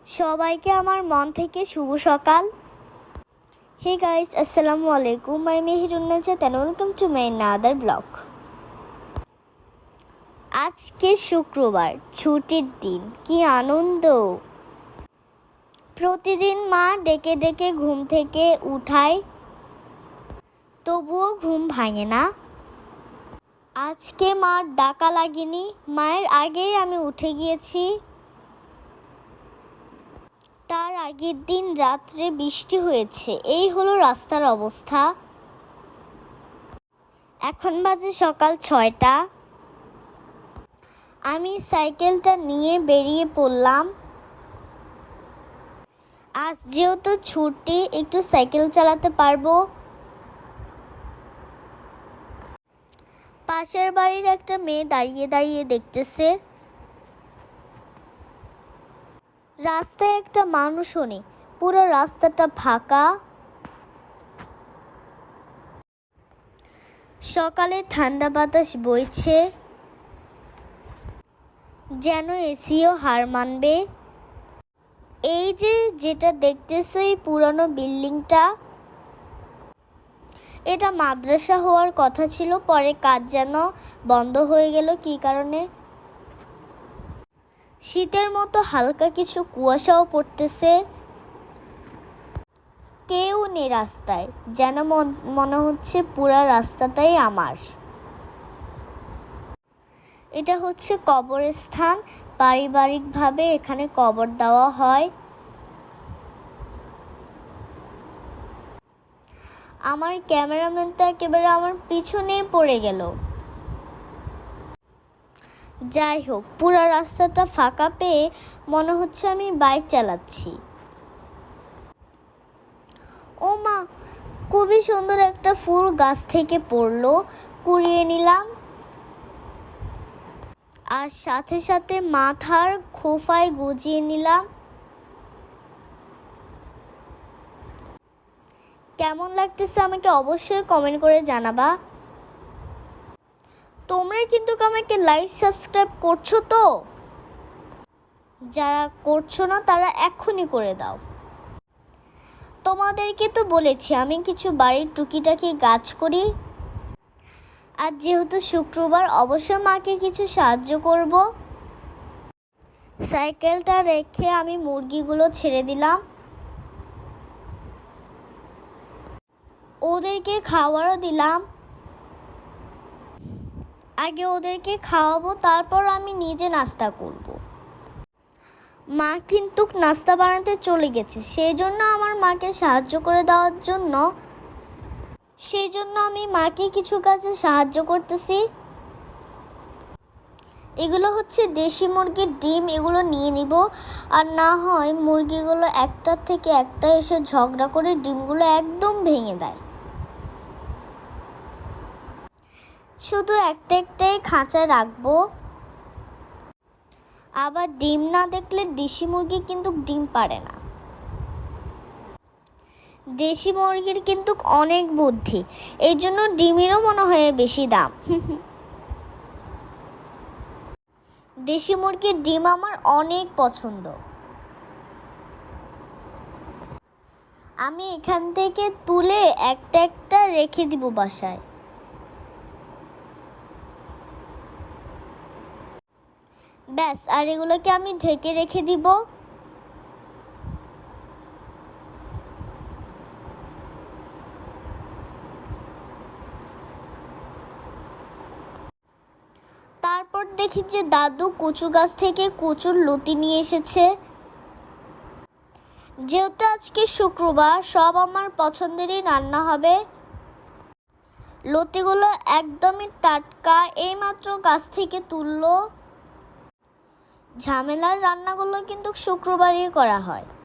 সবাইকে আমার মন থেকে শুভ সকাল। হে গাইস, আসসালামু আলাইকুম। I Meherunnajat and welcome to my another blog. আজকে শুক্রবার, ছুটির দিন, কি আনন্দ। প্রতিদিন মা ডেকে ডেকে ঘুম থেকে উঠায়, তবুও ঘুম ভাঙে না। আজকে মার ডাকা লাগেনি, মায়ের আগেই আমি উঠে গিয়েছি। তার আগের দিন রাত্রে বৃষ্টি হয়েছে, এই হলো রাস্তার অবস্থা। এখন বাজে সকাল 6টা। আমি সাইকেলটা নিয়ে বেরিয়ে পড়লাম। আজ যেহেতু ছুটি, একটু সাইকেল চালাতে পারবো। পাশের বাড়ির একটা মেয়ে দাঁড়িয়ে দাঁড়িয়ে দেখতেছে। রাস্তায় একটা মানুষও নেই, পুরো রাস্তাটা ফাঁকা। সকালে ঠান্ডা বাতাস বইছে, যেন এসিও হার মানবে। এই যেটা দেখতেছো, এই পুরনো বিল্ডিংটা, এটা মাদ্রাসা হওয়ার কথা ছিল, পরে কাজ যেন বন্ধ হয়ে গেল। কী কারণে? শীতের মতো হালকা কিছু কুয়াশাও পড়তেছে। কেউ নেই রাস্তায়, যেন মনে হচ্ছে পুরা রাস্তাটাই আমার। এটা হচ্ছে কবরস্থান, পারিবারিকভাবে এখানে কবর দেওয়া হয়। আমার ক্যামেরাম্যানটা একেবারে আমার পিছনে পড়ে গেল। যাই হোক, পুরো রাস্তাটা ফাঁকা পেয়ে মনে হচ্ছে আমি বাইক চালাচ্ছি। ও মা, খুবই সুন্দর একটা ফুল গাছ থেকে পড়লো, কুড়িয়ে নিলাম। আর সাথে সাথে মাথার খোঁপায় গুজিয়ে নিলাম। কেমন লাগতেছে আমাকে অবশ্যই কমেন্ট করে জানাবা। তোমরা কিন্তু আমাকে লাইক সাবস্ক্রাইব করছো তো? যারা করছো না তারা এক্ষুনি করে দাও। তোমাদেরকে তো বলেছি আমি কিছু বাড়ির টুকিটাকি গাছ করি। আর যেহেতু শুক্রবার, অবশ্যই মাকে কিছু সাহায্য করব। সাইকেলটা রেখে আমি মুরগিগুলো ছেড়ে দিলাম। ওদেরকে খাওয়ারও দিলাম। আগে ওদেরকে খাওয়াবো, তারপর আমি নিজে নাস্তা করব। মা কিন্তু নাস্তা বানাতে চলে গেছে, সেই জন্য আমার মাকে সাহায্য করে দেওয়ার জন্য আমি মাকে কিছু কাজে সাহায্য করতেছি। এগুলো হচ্ছে দেশি মুরগির ডিম, এগুলো নিয়ে নিব। আর না হয় মুরগিগুলো একটার থেকে একটা এসে ঝগড়া করে ডিমগুলো একদম ভেঙে দেয়। শুধু একটাই খাঁচায় রাখবো। আবার ডিম না দেখলে দেশি মুরগি কিন্তু ডিম পারে না। দেশি মুরগির কিন্তু অনেক বুদ্ধি, এই জন্য ডিমেরও মনে হয় বেশি দাম। দেশি মুরগির ডিম আমার অনেক পছন্দ। আমি এখান থেকে তুলে একটা রেখে দিব বাসায়। ব্যাস, আর এগুলোকে আমি ঢেকে রেখে দিব। তারপর দেখি যে দাদু কচু গাছ থেকে কচুর লতি নিয়ে এসেছে। যেহেতু আজকে শুক্রবার, সব আমার পছন্দেরই রান্না হবে। লতিগুলো একদমই টাটকা, এইমাত্র গাছ থেকে তুললো। ঝামেলার রান্নাগুলো কিন্তু শুক্রবারই করা হয়।